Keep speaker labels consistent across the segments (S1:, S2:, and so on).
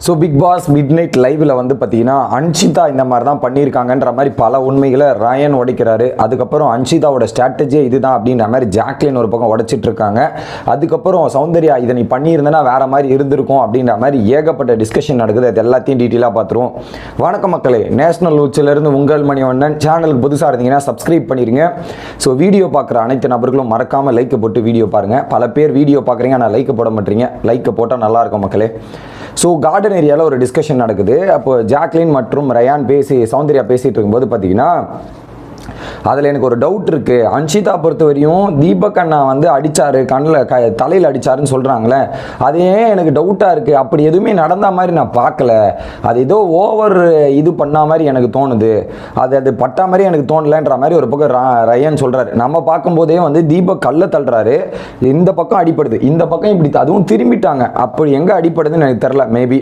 S1: So Bigg Boss midnight லைவில் வந்து பார்த்தீங்கன்னா அன்ஷிதா இந்த மாதிரி தான் பண்ணியிருக்காங்கன்ற மாதிரி பல உண்மைகளை ரயன் உடைக்கிறாரு. அதுக்கப்புறம் அன்ஷிதாவோட ஸ்ட்ராட்டஜியே இதுதான் அப்படின்ற மாதிரி ஜாக்லின் ஒரு பக்கம் உடைச்சிட்டு இருக்காங்க. அதுக்கப்புறம் சௌந்தர்யா இதை நீ பண்ணியிருந்தனா வேற மாதிரி இருந்திருக்கும் அப்படின்ற மாதிரி ஏகப்பட்ட டிஸ்கஷன் நடக்குது. அது எல்லாத்தையும் டீட்டெயிலாக பார்த்துருவோம். வணக்கம் மக்களே, நேஷனல் உச்சிலிருந்து உங்கள் மணிவண்ணன். சேனலுக்கு புதுசாக இருந்தீங்கன்னா சப்ஸ்கிரைப் பண்ணிடுங்க. ஸோ வீடியோ பார்க்குற அனைத்து நபர்களும் மறக்காமல் லைக்கை போட்டு வீடியோ பாருங்கள். பல பேர் வீடியோ பார்க்குறீங்க ஆனால் லைக்கை போட மாட்டீங்க. லைக்கை போட்டால் நல்லாயிருக்கும் மக்களே. ஸோ கார்டன் ஏரியாவில் ஒரு டிஸ்கஷன் நடக்குது. அப்போ ஜாக்லின் மற்றும் ரயான் சௌந்தர்யா பேசிகிட்டு இருக்கும்போது பார்த்தீங்கன்னா அதில் எனக்கு ஒரு டவுட் இருக்குது. அன்ஷிதா பொறுத்த வரையும் தீபக் அண்ணா வந்து அடித்தார், தலையில் அடித்தாருன்னு சொல்கிறாங்களே, அதே எனக்கு டவுட்டாக இருக்குது. அப்படி எதுவுமே நடந்த மாதிரி நான் பார்க்கல. அது ஏதோ ஓவர் இது பண்ண மாதிரி எனக்கு தோணுது. அது பட்டா மாதிரி எனக்கு தோணலைன்ற மாதிரி ஒரு பக்கம் ரயன் சொல்கிறாரு. நம்ம பார்க்கும்போதே வந்து தீபக் கல்லை தள்ளுறாரு, இந்த பக்கம் அடிப்படுது, இந்த பக்கம் இப்படி அதுவும் திரும்பிட்டாங்க. அப்படி எங்கே அடிப்படுதுன்னு எனக்கு தெரில மேபி.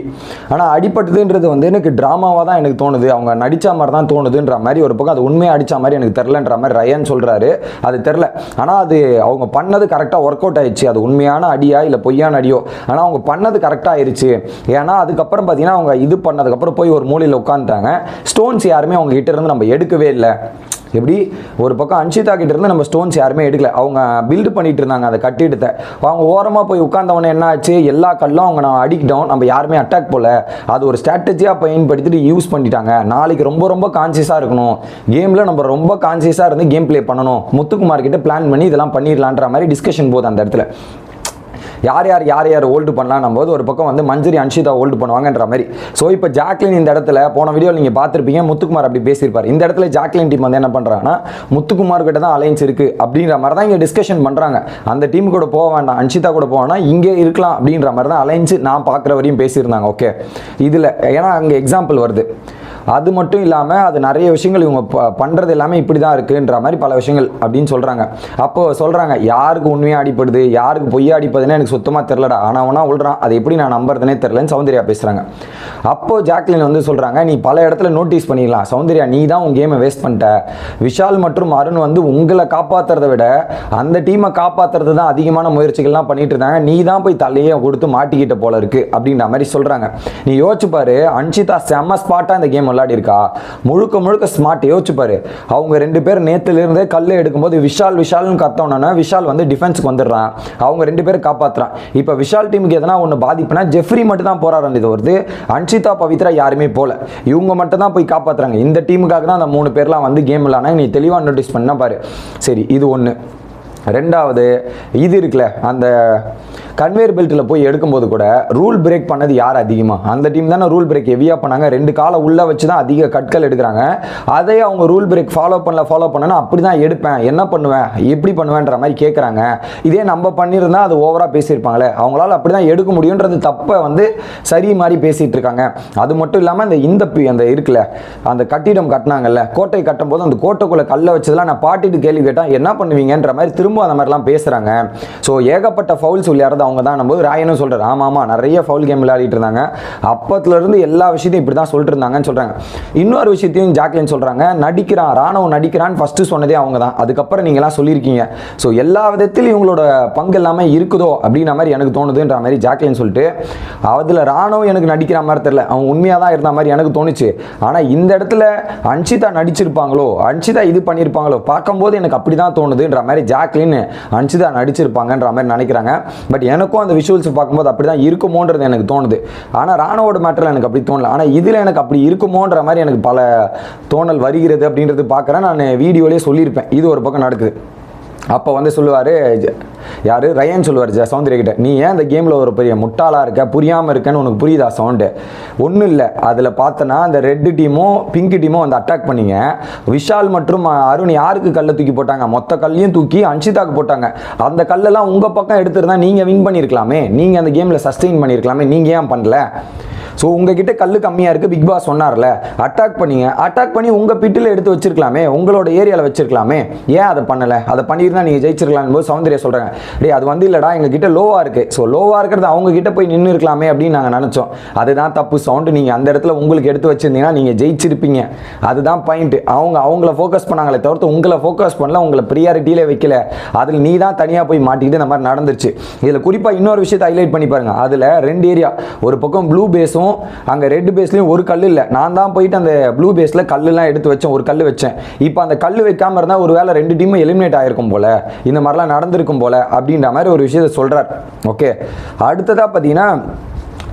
S1: ஆனால் அடிப்பட்டதுன்றது வந்து எனக்கு ட்ராமாவாக தான் எனக்கு தோணுது. அவங்க நடித்த மாதிரி தான் தோணுதுன்ற மாதிரி ஒரு பக்கம் அது உண்மையாக அடித்த மாதிரி எனக்கு தெரிலன்ற மாதிரி ரயன் சொல்றாரு. அது தெரில, ஆனால் அது அவங்க பண்ணது கரெக்டாக ஒர்க் அவுட் ஆயிடுச்சு. அது உண்மையான அடியா இல்லை பொய்யான அடியோ, ஆனால் அவங்க பண்ணது கரெக்டாக ஆயிடுச்சு. ஏன்னா அதுக்கப்புறம் பார்த்தீங்கன்னா அவங்க இது பண்ணதுக்கப்புறம் போய் ஒரு மூலையில் உட்காந்துட்டாங்க. ஸ்டோன்ஸ் யாருமே அவங்க கிட்ட இருந்து நம்ம எடுக்கவே இல்லை. எப்படி ஒரு பக்கம் அன்ஷிதா கிட்ட இருந்து நம்ம ஸ்டோன்ஸ் யாருமே எடுக்கல. அவங்க பில்டு பண்ணிட்டு இருந்தாங்க அதை கட்டிடத்தை. அவங்க ஓரமாக போய் உட்கார்ந்தவொடனே என்ன ஆச்சு, எல்லா கல்லும் அவங்க நான் அடிக்கிட்டோம், நம்ம யாருமே அட்டாக் போல. அது ஒரு ஸ்ட்ராட்டஜியாக பயன்படுத்திட்டு யூஸ் பண்ணிட்டாங்க. நாளைக்கு ரொம்ப ரொம்ப கான்சியஸாக இருக்கணும், கேமில் நம்ம ரொம்ப கான்சியஸாக இருந்து கேம் பிளே பண்ணணும், முத்துக்குமார் கிட்ட பிளான் பண்ணி இதெல்லாம் பண்ணிடலான்ற மாதிரி டிஸ்கஷன் போகுது அந்த இடத்துல. யார் யார் ஹோல்டு பண்ணலாம் போது ஒரு பக்கம் வந்து மஞ்சரி அன்ஷிதா ஹோல்டு பண்ணுவாங்கன்ற மாதிரி. ஸோ இப்போ ஜாக்லின் இந்த இடத்துல போன வீடியோவில் நீங்கள் பார்த்துருப்பீங்க, முத்துக்குமார் அப்படி பேசியிருப்பார். இந்த இடத்துல ஜாக்லின் டீம் வந்து என்ன பண்ணுறாங்கன்னா முத்துக்குமார் கிட்ட தான் அலைன்ஸ் இருக்குது அப்படின்ற மாதிரி தான் இங்கே டிஸ்கஷன் பண்ணுறாங்க. அந்த டீம் கூட போக வேண்டாம், அன்ஷிதா கூட போவேன்னா இங்கே இருக்கலாம் அப்படின்ற மாதிரி தான் அலைன்ஸ் நான் பார்க்குற வரையும் பேசியிருந்தாங்க. ஓகே, இதில் ஏன்னா அங்கே எக்ஸாம்பிள் வருது. அது மட்டும் இல்லாமல் அது நிறைய விஷயங்கள் இவங்க பண்ணுறது எல்லாமே இப்படி தான் இருக்குன்ற மாதிரி பல விஷயங்கள் அப்படின்னு சொல்கிறாங்க. அப்போது சொல்கிறாங்க யாருக்கு உண்மையாக அடிப்படுது யாருக்கு பொய்யா அடிப்பதுன்னு எனக்கு சுத்தமாக தெரிலடா, ஆனால் ஒன்றா விழுறான், அதை எப்படி நான் நம்புறதுனே தெரிலன்னு சௌந்தர்யா பேசுகிறாங்க. அப்போது ஜாக்லின் வந்து சொல்கிறாங்க, நீ பல இடத்துல நோட்டீஸ் பண்ணிடலாம் சௌந்தர்யா, நீ தான் உன் கேமை வேஸ்ட் பண்ணிட்ட. விஷால் மற்றும் அருண் வந்து உங்களை காப்பாற்றுறதை விட அந்த டீமை காப்பாற்றுறது தான் அதிகமான முயற்சிகள்லாம் பண்ணிட்டு இருந்தாங்க. நீ தான் போய் தலையை கொடுத்து மாட்டிக்கிட்ட போல இருக்குது அப்படின்ற மாதிரி சொல்கிறாங்க. நீ யோசிச்சு பாரு, அன்ஷிதா செம்ம ஸ்பாட்டாக இந்த கேம் விளையாடி இருக்கா, முழுக்க ஸ்மார்ட். யோசிச்சு பாரு, அவங்க ரெண்டு பேர் நேத்துல இருந்தே கல்லை எடுக்கும்போது விஷால்னு கத்தோன்னா விஷால் வந்து டிஃபென்ஸ்க்கு வந்துடுறான், அவங்க ரெண்டு பேரும் காப்பாற்றுறான். இப்போ விஷால் டீமுக்கு எதனா ஒன்று பாதிப்புனா ஜெஃப்ரி மட்டும் தான் போராடுறது. இது வருது அன்ஷிதா பவித்ரா யாருமே போல, இவங்க மட்டும் தான் போய் காப்பாற்றுறாங்க. இந்த டீமுக்காக தான் அந்த 3 பேர்லாம் வந்து கேம் விளையாடுனாங்க. நீ தெளிவாக நோட்டீஸ் பண்ணா பாரு. சரி, இது ஒன்று. ரெண்டாவது இது இருக்குல்ல, அந்த கன்வேயர் பெல்ட்டில் போய் எடுக்கும்போது கூட ரூல் பிரேக் பண்ணது யார் அதிகமாக? அந்த டீம் தானே ரூல் பிரேக் ஹெவியாக பண்ணாங்க. 2 காலை உள்ளே வச்சு தான் அதிக கட்கள் எடுக்கிறாங்க. அதே அவங்க ரூல் பிரேக் ஃபாலோ பண்ணனா அப்படி தான் எடுப்பேன், என்ன பண்ணுவேன், எப்படி பண்ணுவேன்ற மாதிரி கேட்குறாங்க. இதே நம்ம பண்ணியிருந்தா அது ஓவராக பேசியிருப்பாங்களே, அவங்களால அப்படி தான் எடுக்க முடியுன்றது தப்பை வந்து சரி மாதிரி பேசிகிட்டு இருக்காங்க. அது மட்டும் இல்லாமல் அந்த இருக்குல்ல, அந்த கட்டிடம் கட்டினாங்கல்ல, கோட்டை கட்டும் போது அந்த கோட்டைக்குள்ளே கல்லை வச்சதெல்லாம் நான் பாட்டிட்டு கேள்வி கேட்டால் என்ன பண்ணுவீங்கன்ற மாதிரி திரும்ப அந்த மாதிரிலாம் பேசுகிறாங்க. ஸோ ஏகப்பட்ட ஃபவுல்ஸ் விளையாடுறது அவங்க தான் போது ராயனும் சொல்கிறார், ஆமாம் நிறைய ஃபவுல் கேம் விளையாடிட்டு இருந்தாங்க, அப்பத்துலேருந்து எல்லா விஷயத்தையும் இப்படி தான் சொல்லிட்டு இருந்தாங்கன்னு சொல்கிறாங்க. இன்னொரு விஷயத்தையும் ஜாக்லின் சொல்கிறாங்க, ராணுவம் நடிக்கிறான்னு ஃபஸ்ட்டு சொன்னதே அவங்க தான், அதுக்கப்புறம் நீங்களாம் சொல்லியிருக்கீங்க. ஸோ எல்லா விதத்திலும் இவங்களோட பங்கு எல்லாமே இருக்குதோ அப்படின்ற மாதிரி எனக்கு தோணுதுன்ற மாதிரி ஜாக்லின் சொல்லிட்டு, அதில் ராணுவம் எனக்கு நடிக்கிற மாதிரி தெரியல, அவங்க உண்மையாக தான் இருந்த மாதிரி எனக்கு தோணுச்சு. ஆனால் இந்த இடத்துல அன்ஷிதா நடிச்சிருப்பாங்களோ, அன்ஷிதா இது பண்ணியிருப்பாங்களோ, பார்க்கும்போது எனக்கு அப்படி தான் தோணுதுன்ற மாதிரி ஜாக்லின் அன்ஷிதா நடிச்சிருப்பாங்கன்ற மாதிரி நினைக்கிறாங்க. பட் எனக்கும் அந்த விஷுவல்ஸ் பார்க்கும்போது அப்படி தான் இருக்குமோன்றது எனக்கு தோணுது. ஆனால் ராணுவோட மேட்டரில் எனக்கு அப்படி தோணல. ஆனால் இதில் எனக்கு அப்படி இருக்குமோன்ற மாதிரி எனக்கு பல தோணல் வருகிறது அப்படின்றது பார்க்குறேன். நான் வீடியோலேயே சொல்லியிருப்பேன், இது ஒரு பக்கம் நடக்குது. அப்போ வந்து சொல்லுவார் யார், ரயன் சொல்லுவார் சௌந்தர்யா கிட்ட, நீ ஏன் இந்த கேமில் ஒரு பெரிய முட்டாளாக இருக்க, புரியாமல் இருக்கன்னு உனக்கு புரியுதா சவுண்டு? ஒன்றும் இல்லை, அதில் பார்த்தனா அந்த ரெட் டீமும் பிங்க் டீமும் வந்து அட்டாக் பண்ணிங்க. விஷால் மற்றும் அருண் யாருக்கு கல்லை தூக்கி போட்டாங்க? மொத்த கல்லையும் தூக்கி அன்ஷிதாக்கு போட்டாங்க. அந்த கல்லெல்லாம் உங்கள் பக்கம் எடுத்துருந்தா நீங்கள் வின் பண்ணியிருக்கலாமே, நீங்கள் அந்த கேமில் சஸ்டெயின் பண்ணியிருக்கலாமே, நீங்கள் ஏன் பண்ணல? ஸோ உங்ககிட்ட கல் கம்மியாக இருக்குது, பிக் பாஸ் சொன்னார்ல, அட்டாக் பண்ணி உங்கள் பிட்டில் எடுத்து வச்சிருக்கலாமே, உங்களோட ஏரியாவில் வச்சிருக்கலாமே, ஏன் அதை பண்ணலை? அதை பண்ணியிருந்தால் நீங்கள் ஜெயிச்சிருக்கலான்னு போது சௌந்தர்யா சொல்கிறாங்க, அது வந்து இல்லைடா எங்ககிட்ட லோவாக இருக்குது, ஸோ லோவாக இருக்கிறது அவங்க கிட்ட போய் நின்று இருக்கலாமே அப்படின்னு நாங்கள் நினச்சோம். அதுதான் தப்பு சவுண்டு, நீங்கள் அந்த இடத்துல உங்களுக்கு எடுத்து வச்சிருந்தீங்கன்னா நீங்கள் ஜெயிச்சிருப்பீங்க. அதுதான் பாயிண்ட். அவங்கள ஃபோக்கஸ் பண்ணாங்களே தவிர்த்து உங்களை ஃபோக்கஸ் பண்ணல, உங்களை ப்ரியாரிட்டியிலே வைக்கல. அதில் நீ தான் தனியாக போய் மாட்டிக்கிட்டு இந்த மாதிரி நடந்துருச்சு. இதில் குறிப்பாக இன்னொரு விஷயத்தை ஹைலைட் பண்ணி பாருங்கள். அதில் 2 ஏரியா, ஒரு பக்கம் ப்ளூ பேஸும் பேஸும் அங்கே ரெட் பேஸ்லேயும் ஒரு கல் இல்லை. நான் தான் போயிட்டு அந்த ப்ளூ பேஸில் கல்லுலாம் எடுத்து வச்சேன், ஒரு கல் வச்சேன். இப்போ அந்த கல் வைக்காமல் இருந்தால் ஒரு வேளை 2 டீமும் எலிமினேட் ஆகிருக்கும் போல், இந்த மாதிரிலாம் நடந்திருக்கும் போல் அப்படின்ற மாதிரி ஒரு விஷயத்தை சொல்கிறார். ஓகே, அடுத்ததாக பார்த்தீங்கன்னா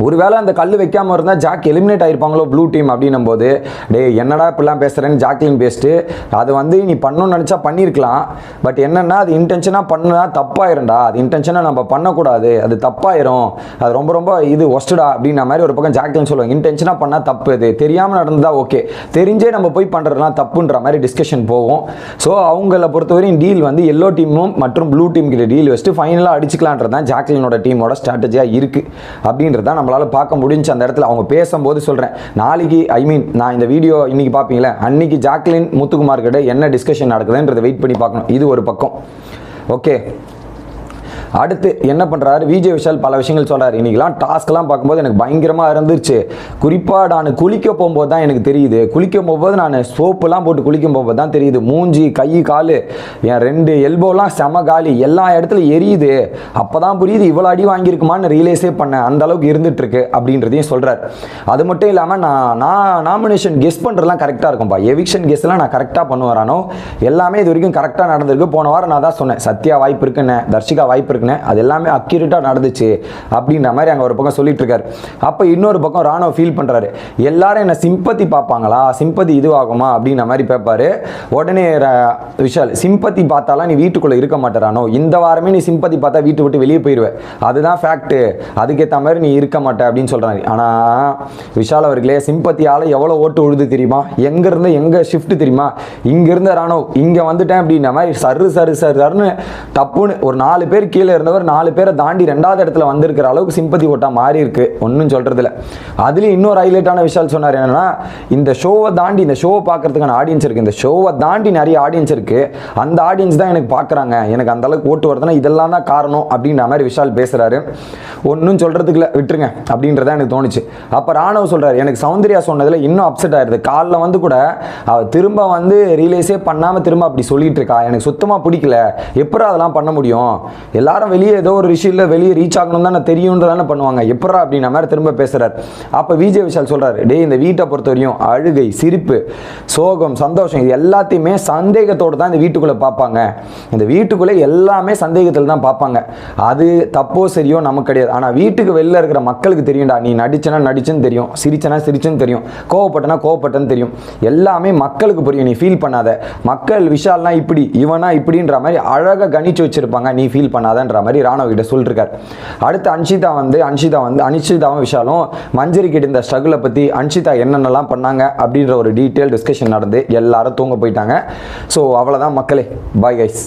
S1: ஒருவேளை அந்த கல் வைக்காமல் இருந்தால் ஜாக் எலிமினேட் ஆகிருப்பாங்களோ ப்ளூ டீம் அப்படின்னும் போது, டே என்னடா இப்படிலாம் பேசுகிறேன்னு ஜாக்லின் பேசிட்டு, அது வந்து நீ பண்ணணும்னு நினச்சா பண்ணியிருக்கலாம், பட் என்னென்னா அது இன்டென்ஷனாக பண்ணா தப்பாயிரும்டா, அது இன்டென்ஷனாக நம்ம பண்ணக்கூடாது, அது தப்பாயிரும், அது ரொம்ப ரொம்ப இது ஒஸ்டடா அப்படின்ற மாதிரி ஒரு பக்கம் ஜாக்லின் சொல்லுவாங்க. இன்டென்ஷனாக பண்ணால் தப்பு, இது தெரியாமல் நடந்ததா ஓகே, தெரிஞ்சே நம்ம போய் பண்ணுறதுலாம் தப்புன்ற மாதிரி டிஸ்கஷன் போகும். ஸோ அவங்கள பொறுத்தவரையும் டீல் வந்து எல்லோ டீமும் மற்றும் ப்ளூ டீம் கிட்ட டீல் வச்சுட்டு ஃபைனலாக அடிச்சுக்கலான்றது தான் ஜாக்லினோட டீமோட ஸ்ட்ராட்டஜியாக இருக்குது அப்படின்றது தான் நம்மளால் பார்க்க முடிஞ்சு. அந்த இடத்துல அவங்க பேசும்போது சொல்கிறேன், நாளைக்கு நான் இந்த வீடியோ இன்னைக்கு பார்ப்பீங்களே, அன்னைக்கு ஜாக்லின் முத்துக்குமார் கிட்ட என்ன டிஸ்கஷன் நடக்குதுன்றதை வெயிட் பண்ணி பார்க்கணும். இது ஒரு பக்கம். ஓகே, அடுத்து என்ன பண்ணுறாரு விஜய் விஷால், பல விஷயங்கள் சொல்கிறார். இன்றைக்கெலாம் டாஸ்க்லாம் பார்க்கும்போது எனக்கு பயங்கரமாக இருந்துச்சு. குறிப்பாக நான் குளிக்க போகும்போது தான் எனக்கு தெரியுது, குளிக்க போகும்போது நான் சோப்புலாம் போட்டு குளிக்கும் போகும்போது தான் தெரியுது, மூஞ்சி கை கால் என் 2 எல்போலாம் செம காலி, எல்லா இடத்துலையும் எரியுது. அப்போ தான் புரியுது இவ்வளோ அடி வாங்கியிருக்குமான்னு ரியலைஸே பண்ணேன், அந்த அளவுக்கு இருந்துகிட்ருக்கு அப்படின்றதையும் சொல்கிறார். அது மட்டும் இல்லாமல் நான் நாமினேஷன் கெஸ் பண்ணுறதுலாம் கரெக்டாக இருக்கும்பா, எவிக்ஷன் கெஸ்லாம் நான் கரெக்டாக பண்ணுவாரானோ, எல்லாமே இது வரைக்கும் கரெக்டாக நடந்திருக்கு. போன வாரம் நான் தான் சொன்னேன் சத்யா வாய்ப்பு இருக்குன்னு, தர்ஷிகா வாய்ப்பு இருக்குன்னு, அது எல்லாமே அக்யூரேட்டாக நடந்துச்சு அப்படின்ற மாதிரி அங்கே ஒரு பக்கம் சொல்லிட்டு இருக்காரு. அப்போ இன்னொரு பக்கம் ராணுவ ஃபீல் பண்ணுறாரு, எல்லாரும் என்ன சிம்பத்தி பார்ப்பாங்களா, சிம்பத்தி இதுவாகுமா அப்படின்ற மாதிரி பேப்பாரு. உடனே விஷால், சிம்பத்தி பார்த்தாலாம் நீ வீட்டுக்குள்ளே இருக்க மாட்டேறானோ, இந்த வாரமே நீ சிம்பத்தி பார்த்தா வீட்டு விட்டு வெளியே போயிடுவேன், அதுதான் ஃபேக்ட்டு, அதுக்கேற்ற மாதிரி நீ இருக்க மாட்டே அப்படின்னு சொல்கிறாரு. ஆனால் விஷால் அவர்களே, சிம்பத்தியால் எவ்வளோ ஓட்டு உழுது தெரியுமா, எங்கேருந்து எங்கே ஷிஃப்ட் தெரியுமா, இங்கேருந்து ராணுவ இங்கே வந்துட்டேன் அப்படின்ற மாதிரி சருன்னு தப்புன்னு ஒரு 4 பேர் கீழே இருந்தவர் 4 பேரை தாண்டி 2வது இடத்துல வந்திருக்கிற அளவுக்கு சிம்பத்தி ஓட்டா மாறி இருக்கு, ஒன்றும் சொல்றதில்ல. அதுலேயும் இன்னொரு ஹைலைட்டான விஷயம் சொன்னார் என்னன்னா, இந்த ஷோவை தாண்டி, இந்த ஷோவை பார்க்கறதுக்கான ஆடியன்ஸ் இருக்கு, இந்த ஷோவை தாண்டி நிறைய ஆடியன்ஸ் இருக்கு, அந்த ஆடியன்ஸ் தான் எனக்கு பார்க்குறாங்க, எனக்கு அந்த அளவுக்கு ஓட்டு வருதுன்னா இதெல்லாம் தான் காரணம் அப்படின்ற மாதிரி விஷால் பேசுறாரு. ஒன்றும் சொல்றதுக்குள்ள விட்டுருங்க அப்படின்றத எனக்கு தோணுச்சு. அப்போ ராணுவ சொல்றாரு, எனக்கு சௌந்தர்யா சொன்னதில் இன்னும் அப்செட் ஆயிடுது, காலில் வந்து கூட அவ திரும்ப வந்து ரியலைஸே பண்ணாமல் திரும்ப அப்படி சொல்லிட்டு இருக்கா, எனக்கு சுத்தமாக பிடிக்கல, எப்படி அதெல்லாம் பண்ண முடியும், எல்லாரும் வெளியே ஏதோ ஒரு விஷயத்தில் வெளியே ரீச் ஆகணும் தான் தெரியும்ன்றதானே பண்ணுவாங்க, எப்படா அப்படின்ற மாதிரி திரும்ப பேசுறாரு. அப்போ விஜய் விஷால் சொல்றாரு, டே இந்த வீட்டை பொறுத்தவரையும் அழுகை, சிரிப்பு, சோகம், சந்தோஷம் இது எல்லாத்தையுமே சந்தேகத்தோடு தான் இந்த வீட்டுக்குள்ளே பார்ப்பாங்க, இந்த வீட்டுக்குள்ளே எல்லாமே சந்தேகத்தில் தான் பார்ப்பாங்க, அது தப்போ சரியோ நமக்கு கிடையாது, ஆனால் வீட்டுக்கு வெளில இருக்கிற மக்களுக்கு தெரியும்டா, நீ நடிச்சுன்னு தெரியும், சிரிச்சுன்னு தெரியும், கோவப்பட்டன்னு தெரியும், எல்லாமே மக்களுக்கு புரியும், நீ ஃபீல் பண்ணாத, மக்கள் விஷால்னா இப்படி இவனா இப்படின்ற மாதிரி அழகாக கணிச்சு வச்சிருப்பாங்க, நீ ஃபீல் பண்ணாதன்ற மாதிரி ராணுவ கிட்ட சொல்லிருக்காரு. அடுத்து அன்ஷிதாவும் விஷாலும் மஞ்சரி கிட்ட இந்த ஸ்ட்ரகிளை பற்றி, அன்ஷிதா என்னென்னலாம் பண்ணாங்க அப்படின்ற ஒரு டீட்டெயில் டிஸ்கஷன் நடந்து எல்லாரும் தூங்க போயிட்டாங்க. ஸோ அவ்வளோதான் மக்களே, பாய் கைஸ்.